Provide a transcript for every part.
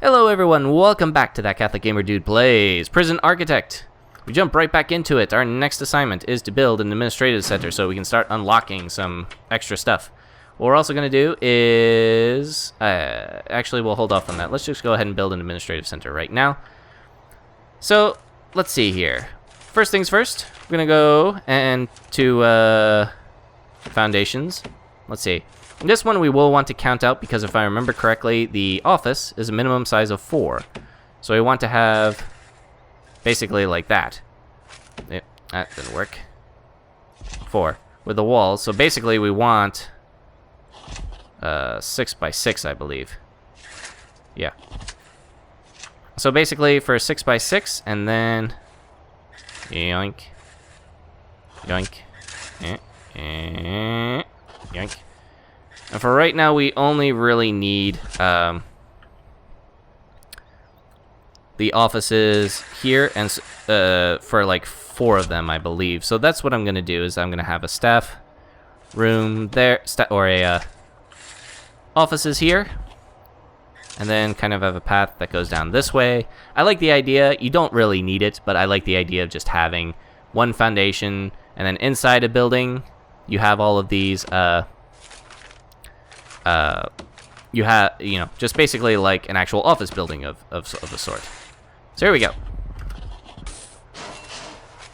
Hello everyone, welcome back to That Catholic Gamer Dude Plays Prison Architect. We jump right back into it. Our next assignment is to build an administrative center so we can start unlocking some extra stuff. What we're also going to do is... actually, we'll hold off on that. Let's just go ahead and build an administrative center right now. So, let's see here. First things first, we're going to go and to foundations. Let's see. This one we will want to count out because if I remember correctly, the office is a minimum size of 4. So we want to have basically like that. Yep, that didn't work. 4 with the walls. So basically we want 6 by 6, I believe. Yeah. So basically for 6 by 6 and then yoink, yoink, yoink. And for right now, we only really need the offices here, and for like 4 of them, I believe. So that's what I'm gonna do. Is I'm gonna have a staff room there, or a offices here, and then kind of have a path that goes down this way. I like the idea. You don't really need it, but I like the idea of just having one foundation, and then inside a building, you have all of these. You have, just basically like an actual office building of a sort. So here we go.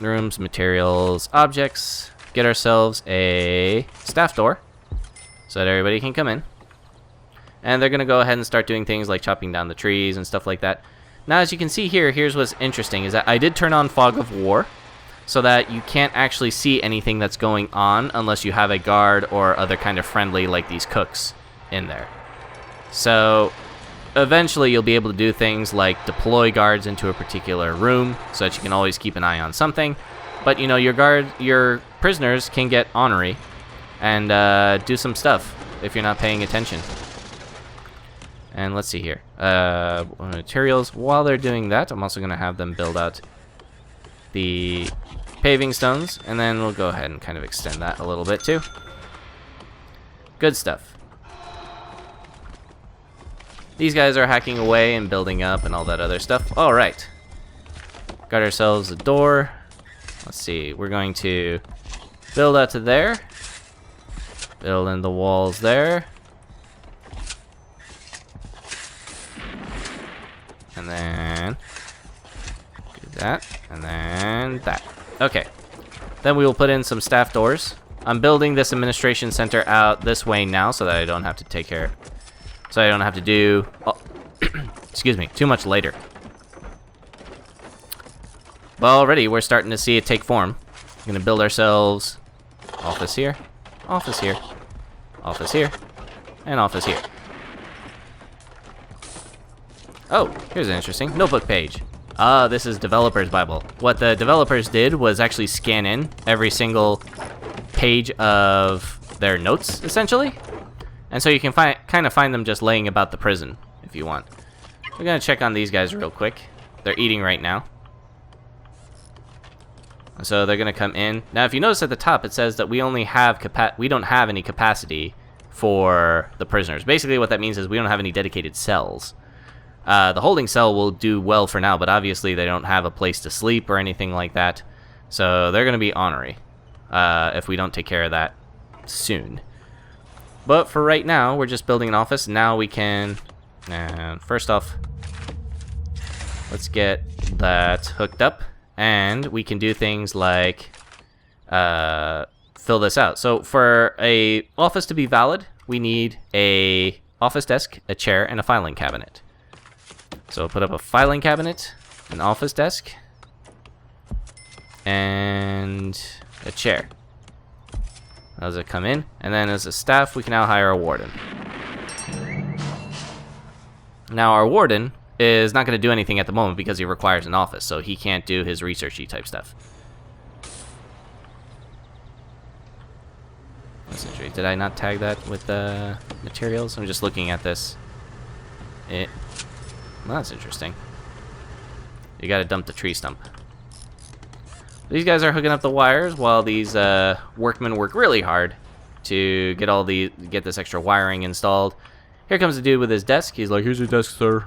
Rooms, materials, objects. Get ourselves a staff door so that everybody can come in. And they're going to go ahead and start doing things like chopping down the trees and stuff like that. Now, as you can see here, here's what's interesting is that I did turn on Fog of War so that you can't actually see anything that's going on unless you have a guard or other kind of friendly like these cooks in there. So eventually you'll be able to do things like deploy guards into a particular room so that you can always keep an eye on something. But your prisoners can get ornery and do some stuff if you're not paying attention. And let's see here. Materials. While they're doing that, I'm also going to have them build out the paving stones, and then we'll go ahead and kind of extend that a little bit too. Good stuff. These guys are hacking away and building up and all that other stuff. All right. Got ourselves a door. Let's see. We're going to build out to there. Build in the walls there. And then do that. And then that. Okay. Then we will put in some staff doors. I'm building this administration center out this way now so that I don't have to take care. So I don't have to do, excuse me, too much later. But already we're starting to see it take form. We're going to build ourselves office here, office here, office here, and office here. Oh, here's an interesting notebook page. This is Developer's Bible. What the developers did was actually scan in every single page of their notes, essentially. And so you can kind of find them just laying about the prison, if you want. We're going to check on these guys real quick. They're eating right now. So they're going to come in. Now, if you notice at the top, it says that we only have we don't have any capacity for the prisoners. Basically, what that means is we don't have any dedicated cells. The holding cell will do well for now, but obviously they don't have a place to sleep or anything like that. So they're going to be ornery if we don't take care of that soon. But for right now, we're just building an office. Now we can, first off, let's get that hooked up. And we can do things like fill this out. So for a office to be valid, we need a office desk, a chair, and a filing cabinet. So we'll put up a filing cabinet, an office desk, and a chair. As it come in, and then as a staff, we can now hire a warden. Now, our warden is not going to do anything at the moment because he requires an office, so he can't do his researchy type stuff. That's interesting. Did I not tag that with the materials? I'm just looking at this. Well, that's interesting. You got to dump the tree stump. These guys are hooking up the wires while these workmen work really hard to get this extra wiring installed. Here comes the dude with his desk. He's like, "Here's your desk, sir."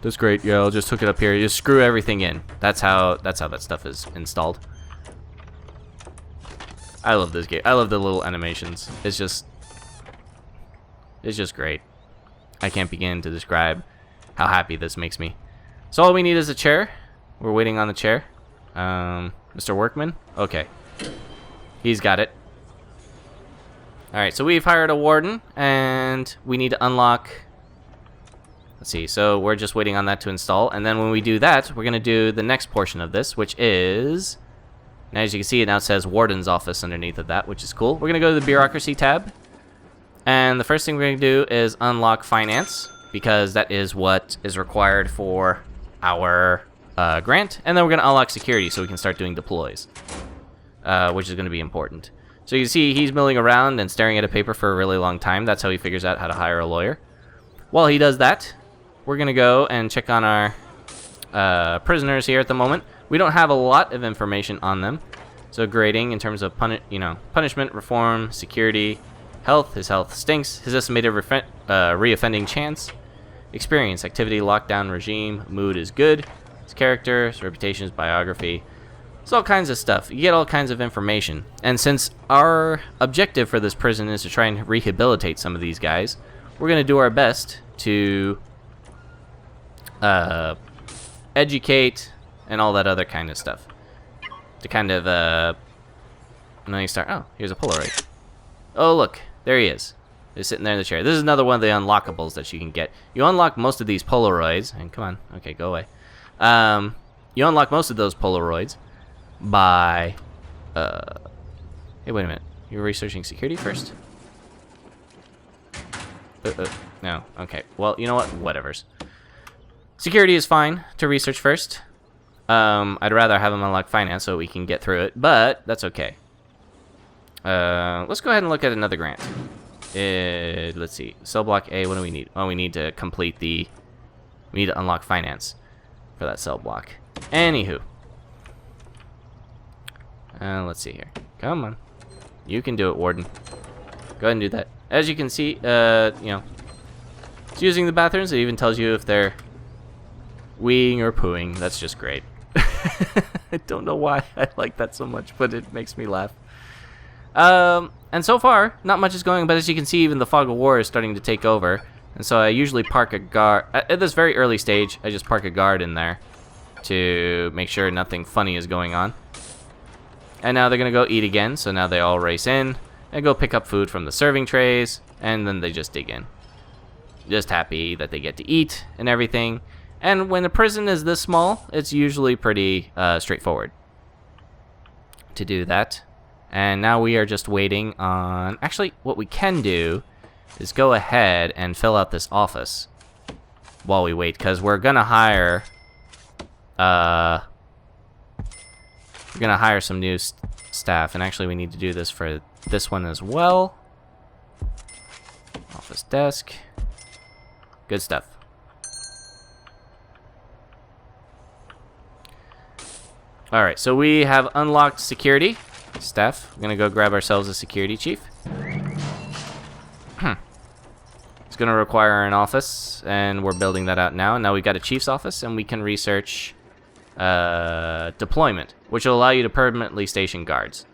That's great. Yeah, I'll just hook it up here. Just screw everything in. That's how that stuff is installed. I love this game. I love the little animations. It's just great. I can't begin to describe how happy this makes me. So all we need is a chair. We're waiting on the chair. Mr. Workman? Okay. He's got it. Alright, so we've hired a warden, and we need to unlock... Let's see, so we're just waiting on that to install, and then when we do that, we're going to do the next portion of this, which is... And as you can see, it now says Warden's Office underneath of that, which is cool. We're going to go to the Bureaucracy tab, and the first thing we're going to do is unlock Finance, because that is what is required for our grant, and then we're going to unlock Security so we can start doing deploys, which is going to be important. So you can see he's milling around and staring at a paper for a really long time. That's how he figures out how to hire a lawyer. While he does that, we're going to go and check on our prisoners here at the moment. We don't have a lot of information on them. So grading in terms of punishment, reform, security, health. His health stinks. His estimated reoffending chance. Experience, activity, lockdown regime, mood is good. His character, his reputation, his biography. It's all kinds of stuff. You get all kinds of information. And since our objective for this prison is to try and rehabilitate some of these guys, we're going to do our best to educate and all that other kind of stuff. To kind of, and then you start, oh, here's a Polaroid. Oh, look, there he is. He's sitting there in the chair. This is another one of the unlockables that you can get. You unlock most of these Polaroids, and come on, okay, go away. You unlock most of those Polaroids by, hey, wait a minute. You're researching security first? No, okay. Well, you know what? Whatevers. Security is fine to research first. I'd rather have them unlock finance so we can get through it, but that's okay. Let's go ahead and look at another grant. Let's see. Cell block A, what do we need? Oh, we need to complete the... We need to unlock finance for that cell block. Anywho. Let's see here. Come on. You can do it, Warden. Go ahead and do that. As you can see, you know, it's using the bathrooms. It even tells you if they're weeing or pooing. That's just great. I don't know why I like that so much, but it makes me laugh. And so far, not much is going, but as you can see, even the fog of war is starting to take over. And so I usually park a guard. At this very early stage, I just park a guard in there to make sure nothing funny is going on. And now they're going to go eat again, so now they all race in and go pick up food from the serving trays, and then they just dig in. Just happy that they get to eat and everything. And when a prison is this small, it's usually pretty straightforward to do that. And now we are just waiting on... Actually, what we can do is go ahead and fill out this office while we wait, because we're going to hire... we're going to hire some new staff, and actually we need to do this for this one as well. Office desk. Good stuff. Alright, so we have unlocked security. Staff, we're going to go grab ourselves a security chief. It's going to require an office, and we're building that out now. Now we've got a chief's office, and we can research deployment, which will allow you to permanently station guards,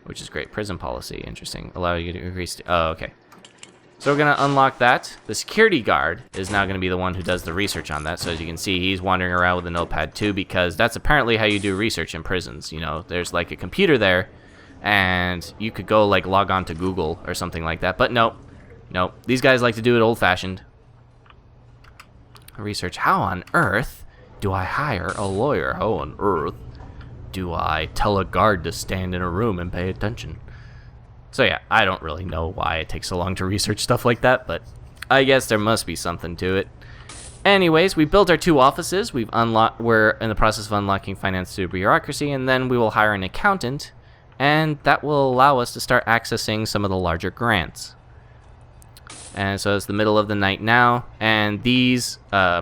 which is great. Prison policy, interesting. Allow you to increase... Oh, okay. So we're going to unlock that. The security guard is now going to be the one who does the research on that. So as you can see, he's wandering around with a notepad too, because that's apparently how you do research in prisons. You know, there's like a computer there, and you could go like log on to Google or something like that. But no, no, these guys like to do it old-fashioned. Research. How on earth do I hire a lawyer? How on earth do I tell a guard to stand in a room and pay attention? So yeah, I don't really know why it takes so long to research stuff like that, but I guess there must be something to it. Anyways, we built our 2 offices. We're in the process of unlocking finance through bureaucracy, and then we will hire an accountant, and that will allow us to start accessing some of the larger grants. And so it's the middle of the night now, and these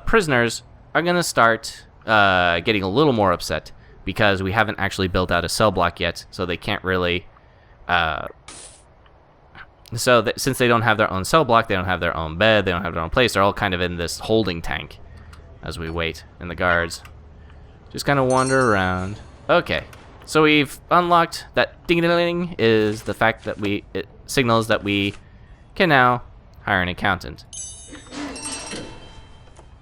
prisoners are going to start getting a little more upset because we haven't actually built out a cell block yet, so they can't really... since they don't have their own cell block, they don't have their own bed, they don't have their own place, they're all kind of in this holding tank. as we wait. And the guards just kind of wander around. Okay, so we've unlocked that ding-a-ling is the fact that it signals that we can now hire an accountant.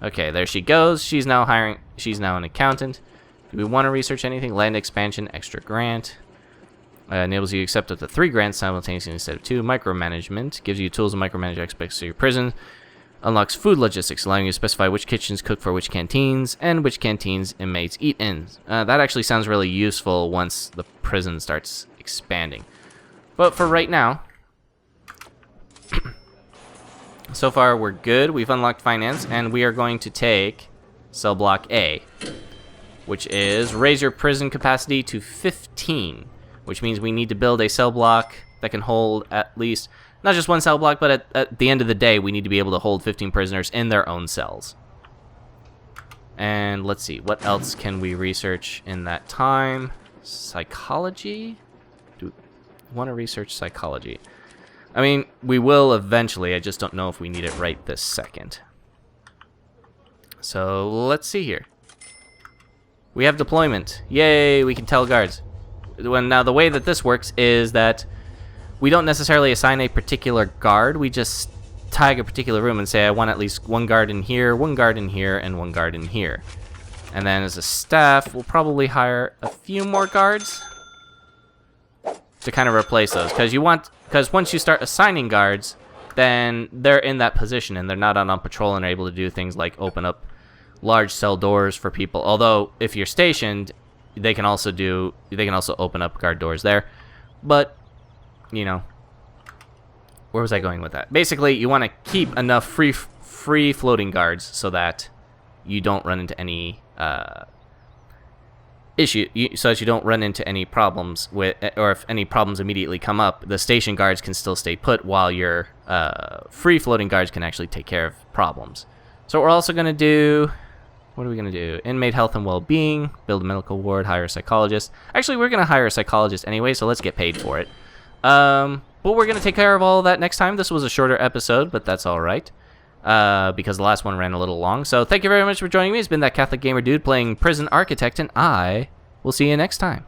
Okay, there she goes. She's now an accountant. Do we want to research anything? Land expansion, extra grant. Enables you to accept up to 3 grants simultaneously instead of 2. Micromanagement gives you tools to micromanage aspects of your prison. Unlocks food logistics, allowing you to specify which kitchens cook for which canteens and which canteens inmates eat in. That actually sounds really useful once the prison starts expanding. But for right now, so far we're good. We've unlocked finance, and we are going to take cell block A, which is raise your prison capacity to 15. Which means we need to build a cell block that can hold at least, not just one cell block, but at the end of the day, we need to be able to hold 15 prisoners in their own cells. And let's see, what else can we research in that time? Psychology? Do we want to research psychology? I mean, we will eventually, I just don't know if we need it right this second. So, let's see here. We have deployment. Yay, we can tell guards. Now, the way that this works is that we don't necessarily assign a particular guard. We just tag a particular room and say, I want at least 1 guard in here, 1 guard in here, and 1 guard in here. And then as a staff, we'll probably hire a few more guards to kind of replace those. Because once you start assigning guards, then they're in that position and they're not on patrol and are able to do things like open up large cell doors for people. Although, if you're stationed, they can also open up guard doors there. But, you know, where was I going with that? Basically, you want to keep enough free floating guards so that you don't run into any so that you don't run into any problems with, or if any problems immediately come up, the station guards can still stay put while your free floating guards can actually take care of problems. So we're also going to do, what are we going to do? Inmate health and well-being, build a medical ward, hire a psychologist. Actually, we're going to hire a psychologist anyway, so let's get paid for it. But we're going to take care of all of that next time. This was a shorter episode, but that's all right, because the last one ran a little long. So thank you very much for joining me. It's been that Catholic Gamer Dude playing Prison Architect, and I will see you next time.